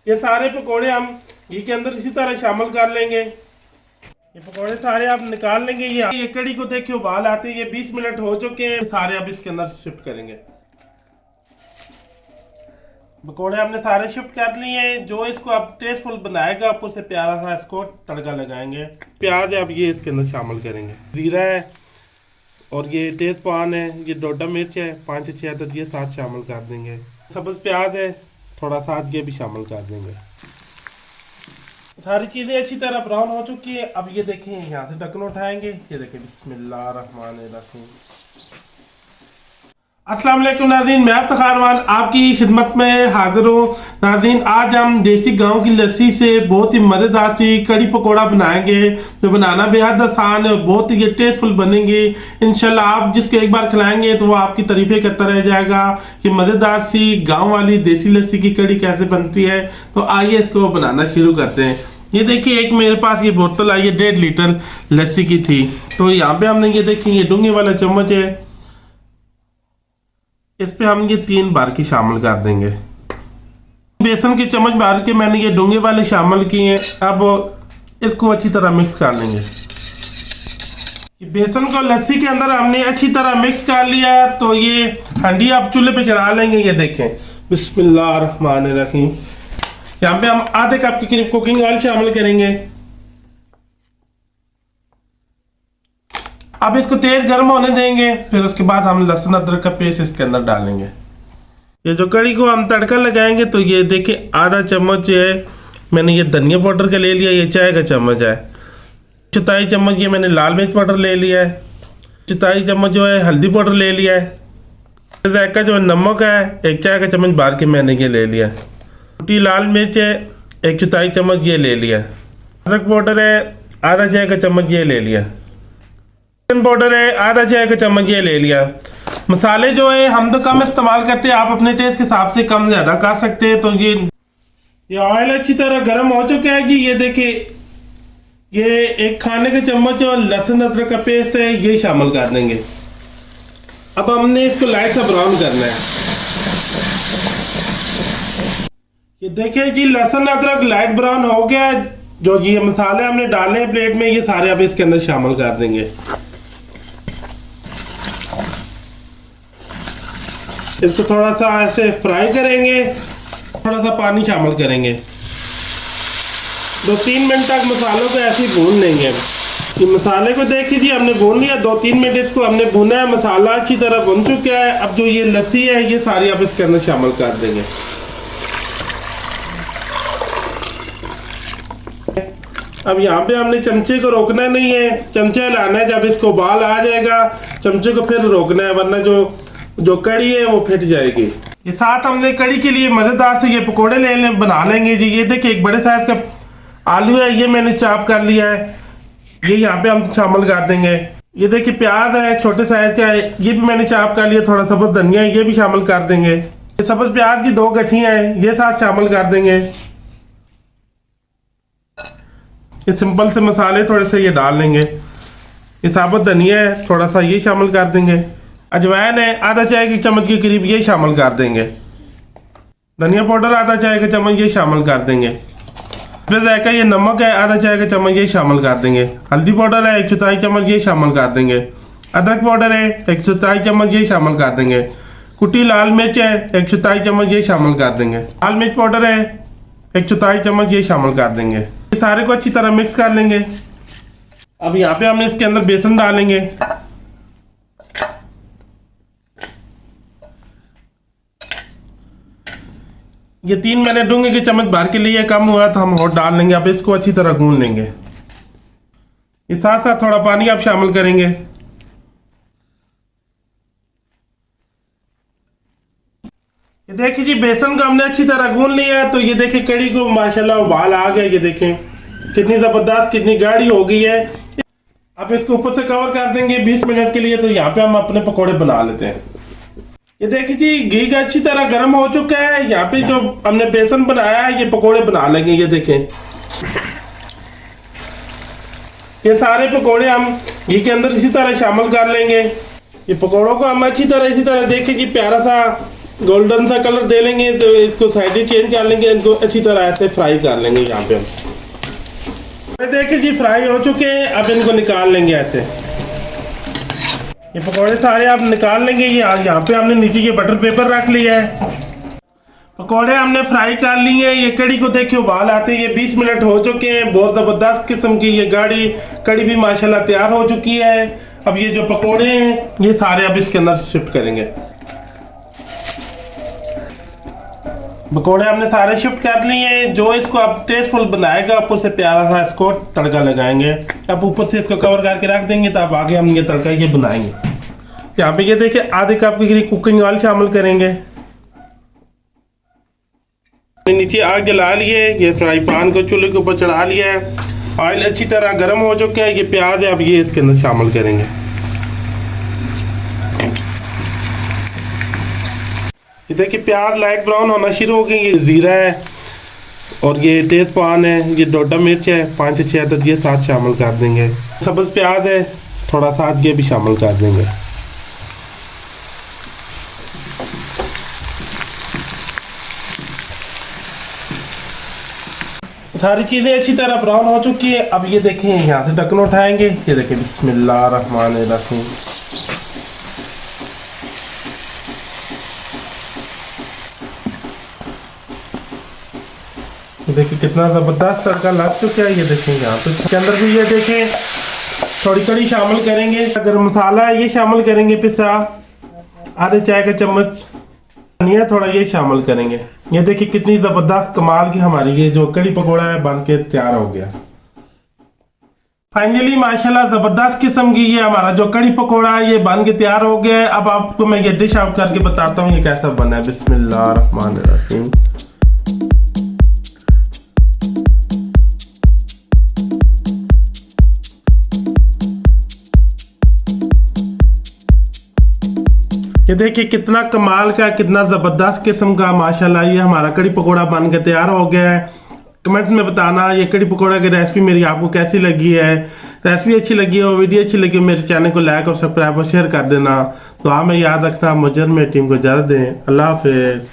ये सारे पकोड़े हम घी के अंदर इसी तरह शामिल कर लेंगे। ये पकोड़े सारे आप निकाल लेंगे। ये कड़ी को देखिए उबाल आते हैं, ये 20 मिनट हो चुके हैं। सारे अब इसके अंदर शिफ्ट करेंगे। पकोड़े हमने सारे शिफ्ट कर लिए हैं। जो इसको अब टेस्टफुल बनाएगा ऊपर से प्यारा सा इसको तड़का लगाएंगे। प्याज है अब ये इसके अंदर शामिल करेंगे। जीरा है और ये तेज़पान है, ये डोडा मिर्च है 5 से 6 अदद, ये साथ शामिल कर देंगे। सब्ज़ प्याज है थोड़ा साथ, ये भी शामिल कर देंगे। सारी चीज़ें अच्छी तरह ब्राउन हो चुकी है। अब ये देखें यहाँ से ढक्कन उठाएंगे। ये देखें बिस्मिल्लाहिर्रहमानिर्रहीम। अस्सलाम वालेकुम नाज़रीन, मैं अफ्तार आपकी खिदमत में हाजिर हूँ। नाज़रीन आज हम देसी गांव की लस्सी से बहुत ही मज़ेदार सी कड़ी पकोड़ा बनाएंगे जो बनाना बेहद आसान है और बहुत ही टेस्टफुल बनेंगे। इंशाल्लाह आप जिसको एक बार खिलाएंगे तो वो आपकी तारीफ़ें करता रह जाएगा कि मज़ेदार सी गांव वाली देसी लस्सी की कड़ी कैसे बनती है। तो आइए इसको बनाना शुरू करते हैं। ये देखिए एक मेरे पास ये बोतल आई है 1.5 लीटर लस्सी की थी। तो यहाँ पे हमने ये देखिए ये डूंगे वाला चम्मच है, इस पे हम ये 3 बार की शामिल कर देंगे। बेसन के चम्मच भर के मैंने ये डूंगे वाले शामिल किए हैं। अब इसको अच्छी तरह मिक्स कर लेंगे। बेसन को लस्सी के अंदर हमने अच्छी तरह मिक्स कर लिया। तो ये हंडी आप चूल्हे पे चढ़ा लेंगे। ये देखें बिस्मिल्लाहिर्रहमानिर्रहीम। यहाँ पे हम आधे कप के करीब कुकिंग ऑयल शामिल करेंगे। अब इसको तेज गर्म होने देंगे। फिर उसके बाद हम लहसुन अदरक का पेस्ट इसके अंदर डालेंगे। ये जो कड़ी को हम तड़का लगाएंगे तो ये देखिए आधा चम्मच है मैंने ये धनिया पाउडर का ले लिया, ये चाय का चम्मच है। 4 चम्मच ये मैंने लाल मिर्च पाउडर ले लिया है। 4 चम्मच जो है हल्दी पाउडर ले लिया है। जायका जो है नमक है 1 चाय का चम्मच बार के मैंने ये ले लिया है। छोटी लाल मिर्च है 1/4 चम्मच ये ले लिया। अदरक पाउडर है आधा चाय का चम्मच ये ले लिया। पाउडर है आधा चाय का चम्मच ये ले लिया। मसाले जो है हम तो कम इस्तेमाल करते हैं, आप अपने टेस्ट के हिसाब से कम ज्यादा कर सकते हैं। तो ये ऑयल अच्छी तरह गर्म हो चुका है जी। ये देखिए ये 1 खाने का चम्मच और लहसुन अदरक का पेस्ट है ये शामिल कर देंगे। अब हमने इसको लाइट सा ब्राउन करना है। ये देखिए जी लहसुन अदरक लाइट ब्राउन हो गया। जो ये मसाले हमने डाले हैं प्लेट में ये सारे अब इसके अंदर शामिल कर देंगे। इसको थोड़ा सा ऐसे फ्राई करेंगे, थोड़ा सा पानी शामिल करेंगे। 2-3 मिनट तक मसालों को ऐसे ही भून लेंगे। ये मसाले को देख लीजिए हमने भून लिया। 2-3 मिनट इसको हमने भुना है। मसाला अच्छी तरह भुन चुका है। अब जो ये लस्सी है ये सारी अब इसके अंदर शामिल कर देंगे। अब यहाँ पे हमने चमचे को रोकना नहीं है, चमचा हिलाना है। जब इसको उबाल आ जाएगा चमचे को फिर रोकना है, वरना जो कड़ी है वो फट जाएगी। ये साथ हमने कड़ी के लिए मजेदार से ये पकोड़े बना लेंगे जी। ये देखिए एक बड़े साइज का आलू है ये मैंने चॉप कर लिया है, ये यहाँ पे हम शामिल कर देंगे। ये देखिए प्याज है छोटे साइज का है ये भी मैंने चॉप कर लिया। थोड़ा सब्ज धनिया है ये भी शामिल कर देंगे। ये सब्ज प्याज की 2 गठियां हैं ये साथ शामिल कर देंगे। ये सिंपल से मसाले थोड़े से ये डाल लेंगे। ये साबुत धनिया है थोड़ा सा ये शामिल कर देंगे। अजवाइन है आधा चाय के चम्मच के करीब ये शामिल कर देंगे। धनिया पाउडर आधा चाय का चम्मच ये शामिल कर देंगे। फिर जायका ये नमक है आधा चाय का चम्मच ये शामिल कर देंगे। हल्दी पाउडर है 1/4 चम्मच ये शामिल कर देंगे। अदरक पाउडर है 1/4 चम्मच ये शामिल कर देंगे। कुटी लाल मिर्च है 1/4 चम्मच ये शामिल कर देंगे। लाल मिर्च पाउडर है 1/4 चम्मच ये शामिल कर देंगे। ये सारे को अच्छी तरह मिक्स कर लेंगे। अब यहाँ पे हमने इसके अंदर बेसन डालेंगे। ये 3 मैंने डूंगे के चम्मच भर के लिए कम हुआ तो हम और डाल लेंगे। अब इसको अच्छी तरह गूंद लेंगे। ये साथ साथ थोड़ा पानी आप शामिल करेंगे। ये देखिए जी बेसन को हमने अच्छी तरह गूंद लिया है। तो ये देखिए कड़ी को माशाल्लाह उबाल आ गया। ये देखें कितनी जबरदस्त कितनी गाढ़ी हो गई है। अब इसको ऊपर से कवर कर देंगे 20 मिनट के लिए। तो यहाँ पे हम अपने पकोड़े बना लेते हैं। ये देखिए जी घी का अच्छी तरह गर्म हो चुका है। यहाँ पे जो हमने बेसन बनाया है ये पकोड़े बना लेंगे। ये देखें ये सारे पकोड़े हम घी के अंदर इसी तरह शामिल कर लेंगे। ये पकोड़ों को हम अच्छी तरह इसी तरह देखिए जी प्यारा सा गोल्डन सा कलर दे लेंगे तो इसको साइड चेंज कर लेंगे, इनको अच्छी तरह ऐसे फ्राई कर लेंगे। यहाँ पे हम देखिए जी फ्राई हो चुके हैं, अब इनको निकाल लेंगे ऐसे। ये पकौड़े सारे आप निकाल लेंगे। ये यहाँ पे हमने नीचे ये बटर पेपर रख लिया है। पकौड़े हमने फ्राई कर लिए हैं। ये कड़ी को देखिए उबाल आते हैं, ये 20 मिनट हो चुके हैं। बहुत ज़बरदस्त किस्म की ये कड़ी भी माशाल्लाह तैयार हो चुकी है। अब ये जो पकौड़े हैं ये सारे अब इसके अंदर शिफ्ट करेंगे। पकौड़े हमने सारे शिफ्ट कर लिए हैं। जो इसको अब टेस्टफुल बनाएगा ऊपर से प्यारा सा इसको तड़का लगाएंगे। अब ऊपर से इसको कवर करके रख देंगे, तो अब आगे हम ये तड़का ये बनाएंगे। यहाँ पे ये देखिए आधे कप के लिए कुकिंग ऑयल शामिल करेंगे। नीचे आग जला लिए, ये फ्राई पैन को चूल्हे के ऊपर चढ़ा लिया है। ऑयल अच्छी तरह गर्म हो चुका है। ये प्याज है, अब ये इसके अंदर शामिल करेंगे। ये देखिए प्याज लाइट ब्राउन होना शुरू हो गई। ये जीरा है और ये तेज पान है, ये डोडा मिर्च है 5 से 6 अदद, ये साथ शामिल कर देंगे। सब्ज प्याज है थोड़ा साथ, ये भी शामिल कर देंगे। सारी चीज़ें अच्छी तरह ब्राउन हो चुकी है। अब ये देखें यहाँ से ढक्कन उठाएंगे। ये देखें बिस्मिल्लाहिर्रहमानिर्रहीम। ये देखिए कितना ज़बरदस्त तड़का लग चुका है। ये देखें यहाँ पे इसके अंदर भी ये देखें थोड़ी कड़ी शामिल करेंगे। गरम मसाला है ये शामिल करेंगे पिसा, आधे चाय का चम्मच धनिया थोड़ा ये शामिल करेंगे। ये देखिए कितनी ज़बरदस्त कमाल की हमारी ये जो कड़ी पकौड़ा है बन के तैयार हो गया। फाइनली माशाल्लाह ज़बरदस्त किस्म की ये हमारा जो कड़ी पकौड़ा है ये बन के तैयार हो गया है। अब आपको मैं ये डिश आउट करके बताता हूँ ये कैसा बना है। बिस्मिल्लाहिर्रहमानिर्रहीम। ये देखिए कितना कमाल का, कितना ज़बरदस्त किस्म का माशाल्लाह ये हमारा कड़ी पकौड़ा बन के तैयार हो गया है। कमेंट्स में बताना ये कड़ी पकौड़ा की रेसिपी मेरी आपको कैसी लगी है। रेसिपी अच्छी लगी हो, वीडियो अच्छी लगी हो, मेरे चैनल को लाइक और सब्सक्राइब और शेयर कर देना। तो में याद रखना, मुझे मेरी टीम को इजाज़त दें। अल्लाह हाफिज़।